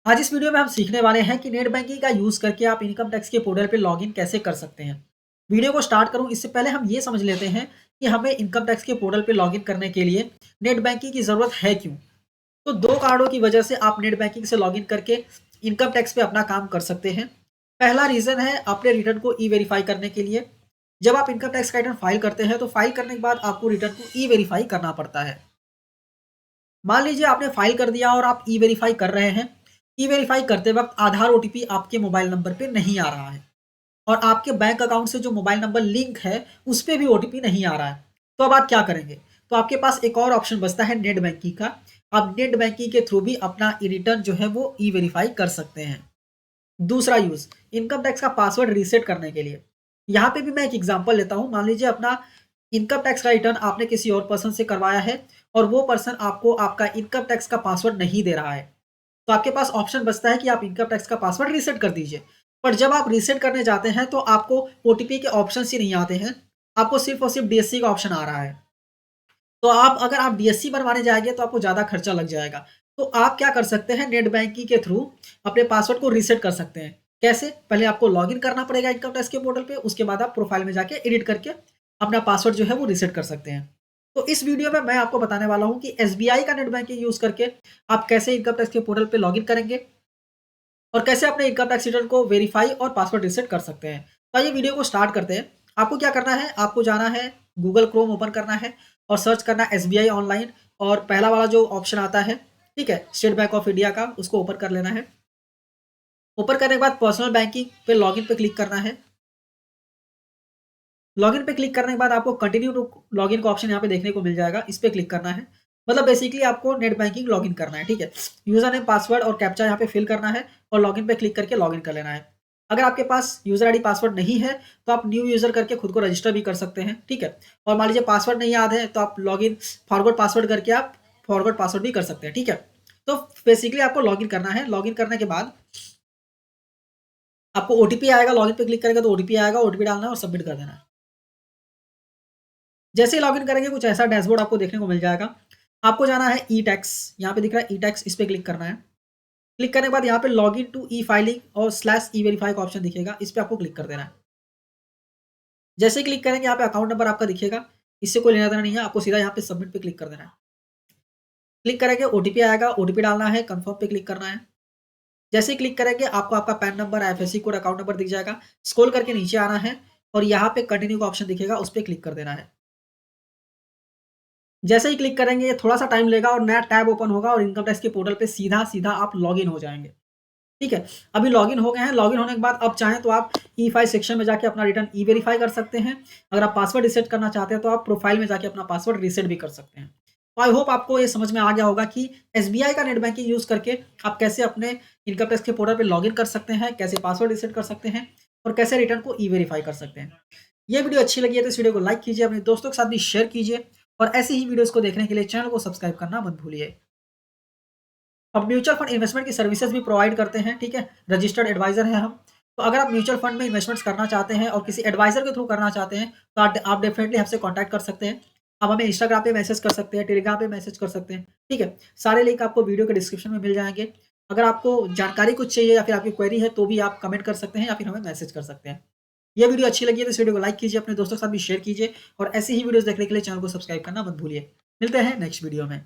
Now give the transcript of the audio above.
आज इस वीडियो में हम सीखने वाले हैं कि नेट बैंकिंग का यूज़ करके आप इनकम टैक्स के पोर्टल पे लॉगिन कैसे कर सकते हैं। वीडियो को स्टार्ट करूँ इससे पहले हम ये समझ लेते हैं कि हमें इनकम टैक्स के पोर्टल पे लॉगिन करने के लिए नेट बैंकिंग की ज़रूरत है क्यों? तो 2 कारणों की वजह से आप नेट बैंकिंग से लॉगिन करके इनकम टैक्स पे अपना काम कर सकते हैं। पहला रीज़न है अपने रिटर्न को ई-वेरीफ़ाई करने के लिए। जब आप इनकम टैक्स का रिटर्न फाइल करते हैं तो फाइल करने के बाद आपको रिटर्न को ई-वेरीफ़ाई करना पड़ता है। मान लीजिए आपने फाइल कर दिया और आप ई-वेरीफ़ाई कर रहे हैं। ई-वेरीफ़ाई करते वक़्त आधार ओटीपी आपके मोबाइल नंबर पे नहीं आ रहा है और आपके बैंक अकाउंट से जो मोबाइल नंबर लिंक है, उस पे भी ओटीपी नहीं आ रहा है। तो अब आप क्या करेंगे? तो आपके पास एक और ऑप्शन बचता है नेट बैंकिंग का। आप नेट बैंकिंग के थ्रू भी अपना रिटर्न जो है वो ई-वेरीफ़ाई कर सकते हैं। दूसरा यूज़, इनकम टैक्स का पासवर्ड रीसेट करने के लिए। यहाँ पे भी मैं एक एग्ज़ाम्पल लेता हूँ। मान लीजिए अपना इनकम टैक्स का रिटर्न आपने किसी और पर्सन से करवाया है और वो पर्सन आपको आपका इनकम टैक्स का पासवर्ड नहीं दे रहा है। तो आपके पास ऑप्शन बचता है कि आप इनकम टैक्स का पासवर्ड रीसेट कर दीजिए। पर जब आप रीसेट करने जाते हैं तो आपको ओटीपी के ऑप्शंस ही नहीं आते हैं। आपको सिर्फ़ और सिर्फ़ डीएससी का ऑप्शन आ रहा है। तो आप अगर आप डीएससी बनवाने जाएँगे तो आपको ज़्यादा खर्चा लग जाएगा। तो आप क्या कर सकते हैं, नेट बैंकिंग के थ्रू अपने पासवर्ड को रीसेट कर सकते हैं। कैसे? पहले आपको लॉगिन करना पड़ेगा इनकम टैक्स के पोर्टल पे, उसके बाद आप प्रोफ़ाइल में जाके एडिट करके अपना पासवर्ड जो है वो रीसेट कर सकते हैं। तो इस वीडियो में मैं आपको बताने वाला हूँ कि एसबीआई का नेट बैंकिंग यूज़ करके आप कैसे इनकम टैक्स के पोर्टल पे लॉगिन करेंगे और कैसे अपने इनकम टैक्स रिटर्न को वेरीफाई और पासवर्ड रीसेट कर सकते हैं। तो आइए वीडियो को स्टार्ट करते हैं। आपको क्या करना है, आपको जाना है गूगल क्रोम ओपन करना है और सर्च करना है एसबीआई ऑनलाइन और पहला वाला जो ऑप्शन आता है, ठीक है? स्टेट बैंक ऑफ इंडिया का, उसको ओपन कर लेना है। ओपन करने के बाद पर्सनल बैंकिंग पे लॉगिन पे क्लिक करना है। लॉगिन पे क्लिक करने के बाद आपको कंटिन्यू टू लॉगिन का ऑप्शन यहाँ पे देखने को मिल जाएगा, इस पे क्लिक करना है। मतलब बेसिकली आपको नेट बैंकिंग लॉगिन करना है, ठीक है? यूज़र नेम, पासवर्ड और कैप्चा यहाँ पे फिल करना है और लॉगिन पे क्लिक करके लॉगिन कर लेना है। अगर आपके पास यूज़र आईडी पासवर्ड नहीं है, तो आप न्यू यूज़र करके खुद को रजिस्टर भी कर सकते हैं, ठीक है? और मान लीजिए पासवर्ड नहीं याद है, तो आप लॉगिन फॉरगॉट पासवर्ड करके आप फॉरगॉट पासवर्ड भी कर सकते हैं, ठीक है? तो बेसिकली आपको लॉगिन करना है। लॉगिन करने के बाद आपको ओटीपी आएगा, लॉगिन पे क्लिक करेंगे तो ओटीपी आएगा, ओटीपी डालना है और सबमिट कर देना है। जैसे ही लॉगिन करेंगे कुछ ऐसा डैशबोर्ड आपको देखने को मिल जाएगा। आपको जाना है ई-टैक्स, यहाँ पे दिख रहा है ई-टैक्स, इस पे क्लिक करना है। क्लिक करने के बाद यहाँ पे लॉगिन टू ई-फाइलिंग और स्लैश ई-वेरीफाई का ऑप्शन दिखेगा, इस पे आपको क्लिक कर देना है। जैसे ही क्लिक करेंगे यहाँ पे अकाउंट नंबर आपका दिखेगा, इससे कोई लेना-देना नहीं है, आपको सीधा यहाँ पे सबमिट पे क्लिक कर देना है। क्लिक करेंगे ओटीपी आएगा, ओटीपी डालना है, कन्फर्म पे क्लिक करना है। जैसे ही क्लिक करेंगे आपको आपका pan number, IFSC code, account number दिख जाएगा। स्क्रॉल करके नीचे आना है और यहाँ पे कंटिन्यू का ऑप्शन दिखेगा, उस पे क्लिक कर देना है। जैसे ही क्लिक करेंगे ये थोड़ा-सा टाइम लेगा और नया टैब ओपन होगा और इनकम टैक्स के पोर्टल पे सीधा-सीधा आप लॉगिन हो जाएँगे। ठीक है? अभी लॉगिन हो गए हैं, लॉगिन होने के बाद अब चाहें तो आप ई-फाइल सेक्शन में जाके अपना रिटर्न ई-वेरीफाई कर सकते हैं। अगर आप पासवर्ड रीसेट करना चाहते हैं तो आप प्रोफाइल में जाके अपना पासवर्ड रीसेट भी कर सकते हैं। तो आई होप आपको ये समझ में आ गया होगा कि एसबीआई का नेट बैंकिंग यूज़ करके आप कैसे अपने इनकम टैक्स के पोर्टल पे लॉगिन कर सकते हैं, कैसे पासवर्ड रीसेट कर सकते हैं और कैसे रिटर्न को ई-वेरीफाई कर सकते हैं। ये वीडियो अच्छी लगी है तो इस वीडियो को लाइक कीजिए, अपने दोस्तों के साथ भी शेयर कीजिए और ऐसी ही वीडियोज़ को देखने के लिए चैनल को सब्सक्राइब करना मत भूलिए। अब म्यूचुअल फंड इन्वेस्टमेंट की सर्विसेज भी प्रोवाइड करते हैं, ठीक है? रजिस्टर्ड एडवाइज़र हैं हम। तो अगर आप म्यूचुअल फंड में इन्वेस्टमेंट्स करना चाहते हैं और किसी एडवाइज़र के थ्रू करना चाहते हैं, तो आप डेफिनिटली हमसे कॉन्टैक्ट कर सकते हैं। आप हमें इंस्टाग्राम पे मैसेज कर सकते हैं, टेलीग्राम पे मैसेज कर सकते हैं, ठीक है? सारे लिंक आपको वीडियो के डिस्क्रिप्शन में मिल जाएँगे। अगर आपको जानकारी कुछ चाहिए या फिर आपकी क्वेरी है, तो भी आप कमेंट कर सकते हैं या फिर हमें मैसेज कर सकते हैं। ये वीडियो अच्छी लगी है तो इस वीडियो को लाइक कीजिए, अपने दोस्तों के साथ भी शेयर कीजिए और ऐसी ही वीडियोज़ देखने के लिए चैनल को सब्सक्राइब करना मत भूलिए। मिलते हैं नेक्स्ट वीडियो में।